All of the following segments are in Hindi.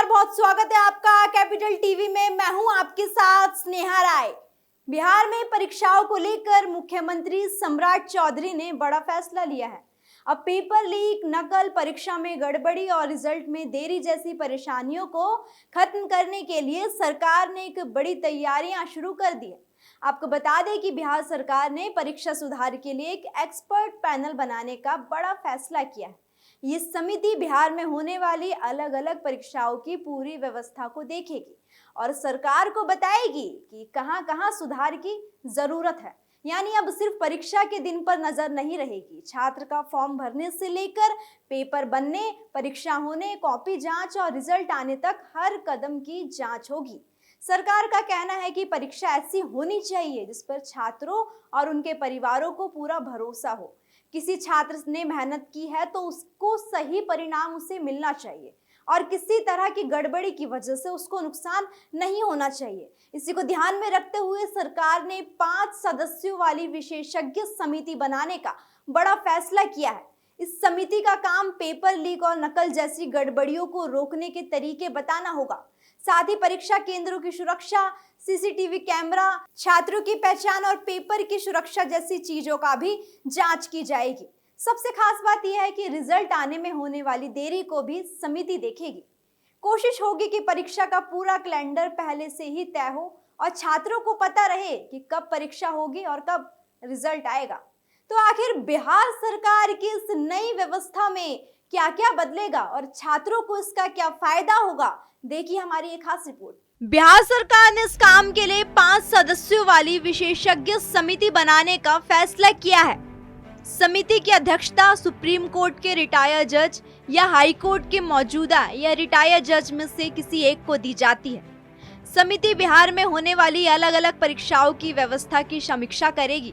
नमस्कार, बहुत स्वागत है आपका कैपिटल टीवी में। मैं हूं आपके साथ स्नेहा राय। बिहार में परीक्षाओं को लेकर मुख्यमंत्री सम्राट चौधरी ने बड़ा फैसला लिया है। अब पेपर लीक, नकल, परीक्षा में गड़बड़ी और रिजल्ट में देरी जैसी परेशानियों को खत्म करने के लिए सरकार ने एक बड़ी तैयारियां शुरू कर दी है। आपको बता दें कि बिहार सरकार ने परीक्षा सुधार के लिए एक एक्सपर्ट पैनल बनाने का बड़ा फैसला किया है। ये समिति बिहार में होने वाली अलग अलग परीक्षाओं की पूरी व्यवस्था को देखेगी और सरकार को बताएगी कि कहां कहां सुधार की जरूरत है। यानी अब सिर्फ परीक्षा के दिन पर नजर नहीं रहेगी। छात्र का फॉर्म भरने से लेकर पेपर बनने, परीक्षा होने, कॉपी जांच और रिजल्ट आने तक हर कदम की जांच होगी। सरकार का कहना है कि परीक्षा ऐसी होनी चाहिए जिस पर छात्रों और उनके परिवारों को पूरा भरोसा हो। किसी छात्र ने मेहनत की है तो उसको सही परिणाम उसे मिलना चाहिए और किसी तरह की गड़बड़ी की वजह से उसको नुकसान नहीं होना चाहिए। इसी को ध्यान में रखते हुए सरकार ने 5 सदस्यों वाली विशेषज्ञ समिति बनाने का बड़ा फैसला किया है। इस समिति का काम पेपर लीक और नकल जैसी गड़बड़ियों को रोकने के तरीके बताना होगा। साथ ही परीक्षा केंद्रों की सुरक्षा, सीसीटीवी कैमरा, छात्रों की पहचान और पेपर की सुरक्षा जैसी चीजों का भी जांच की जाएगी। सबसे खास बात यह है कि रिजल्ट आने में होने वाली देरी को भी समिति देखेगी। कोशिश होगी कि परीक्षा का पूरा कैलेंडर पहले से ही तय हो और छात्रों को पता रहे कि कब परीक्षा होगी और कब रिजल्ट आएगा। तो आखिर बिहार सरकार की इस नई व्यवस्था में क्या क्या बदलेगा और छात्रों को इसका क्या फायदा होगा, देखिए हमारी एक खास रिपोर्ट। बिहार सरकार ने इस काम के लिए 5 सदस्यों वाली विशेषज्ञ समिति बनाने का फैसला किया है। समिति की अध्यक्षता सुप्रीम कोर्ट के रिटायर्ड जज या हाई कोर्ट के मौजूदा या रिटायर्ड जज में से किसी एक को दी जाती है। समिति बिहार में होने वाली अलग अलग परीक्षाओं की व्यवस्था की समीक्षा करेगी।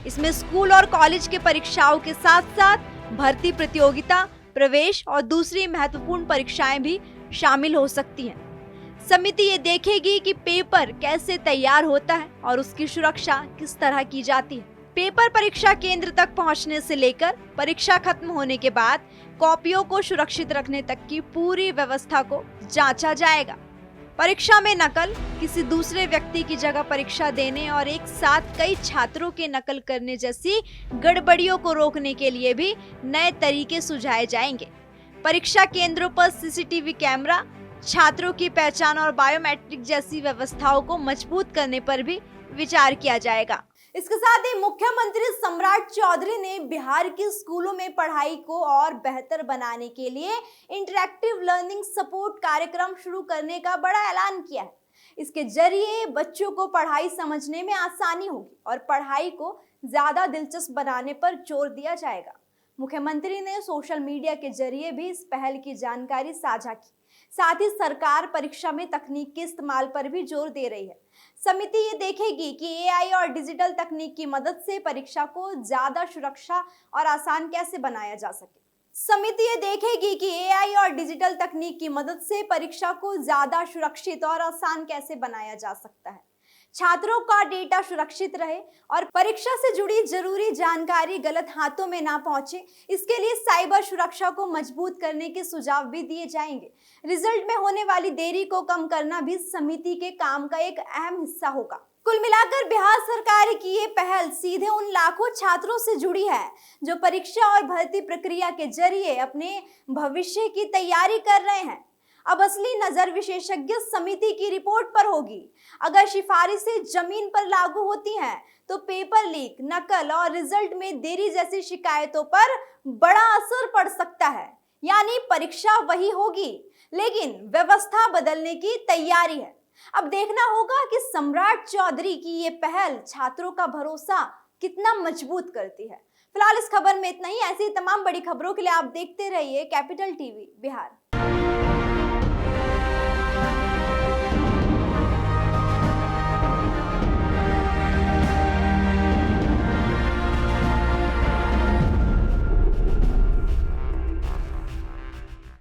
इसमें स्कूल और कॉलेज के परीक्षाओं के साथ साथ भर्ती प्रतियोगिता, प्रवेश और दूसरी महत्वपूर्ण परीक्षाएं भी शामिल हो सकती हैं। समिति ये देखेगी कि पेपर कैसे तैयार होता है और उसकी सुरक्षा किस तरह की जाती है। पेपर परीक्षा केंद्र तक पहुंचने से लेकर परीक्षा खत्म होने के बाद कॉपियों को सुरक्षित रखने तक की पूरी व्यवस्था को जांचा जाएगा। परीक्षा में नकल, किसी दूसरे व्यक्ति की जगह परीक्षा देने और एक साथ कई छात्रों के नकल करने जैसी गड़बड़ियों को रोकने के लिए भी नए तरीके सुझाए जाएंगे। परीक्षा केंद्रों पर सीसीटीवी कैमरा, छात्रों की पहचान और बायोमेट्रिक जैसी व्यवस्थाओं को मजबूत करने पर भी विचार किया जाएगा। इसके साथ ही मुख्यमंत्री सम्राट चौधरी ने बिहार के स्कूलों में पढ़ाई को और बेहतर बनाने के लिए इंटरैक्टिव लर्निंग सपोर्ट कार्यक्रम शुरू करने का बड़ा ऐलान किया है। इसके जरिए बच्चों को पढ़ाई समझने में आसानी होगी और पढ़ाई को ज्यादा दिलचस्प बनाने पर जोर दिया जाएगा। मुख्यमंत्री ने सोशल मीडिया के जरिए भी इस पहल की जानकारी साझा की। साथ ही सरकार परीक्षा में तकनीक के इस्तेमाल पर भी जोर दे रही है। समिति ये देखेगी कि एआई और डिजिटल तकनीक की मदद से परीक्षा को ज्यादा सुरक्षा और आसान कैसे बनाया जा सके। समिति ये देखेगी कि एआई और डिजिटल तकनीक की मदद से परीक्षा को ज्यादा सुरक्षित और आसान कैसे बनाया जा सकता है। छात्रों का डेटा सुरक्षित रहे और परीक्षा से जुड़ी जरूरी जानकारी गलत हाथों में ना पहुंचे, इसके लिए साइबर सुरक्षा को मजबूत करने के सुझाव भी दिए जाएंगे। रिजल्ट में होने वाली देरी को कम करना भी समिति के काम का एक अहम हिस्सा होगा। कुल मिलाकर बिहार सरकार की ये पहल सीधे उन लाखों छात्रों से जुड़ी है जो परीक्षा और भर्ती प्रक्रिया के जरिए अपने भविष्य की तैयारी कर रहे हैं। अब असली नजर विशेषज्ञ समिति की रिपोर्ट पर होगी। अगर सिफारिशें जमीन पर लागू होती हैं तो पेपर लीक, नकल और रिजल्ट में देरी जैसी शिकायतों पर बड़ा असर पड़ सकता है। यानी परीक्षा वही होगी लेकिन व्यवस्था बदलने की तैयारी है। अब देखना होगा कि सम्राट चौधरी की ये पहल छात्रों का भरोसा कितना मजबूत करती है। फिलहाल इस खबर में इतना ही। ऐसी तमाम बड़ी खबरों के लिए आप देखते रहिए कैपिटल टीवी बिहार।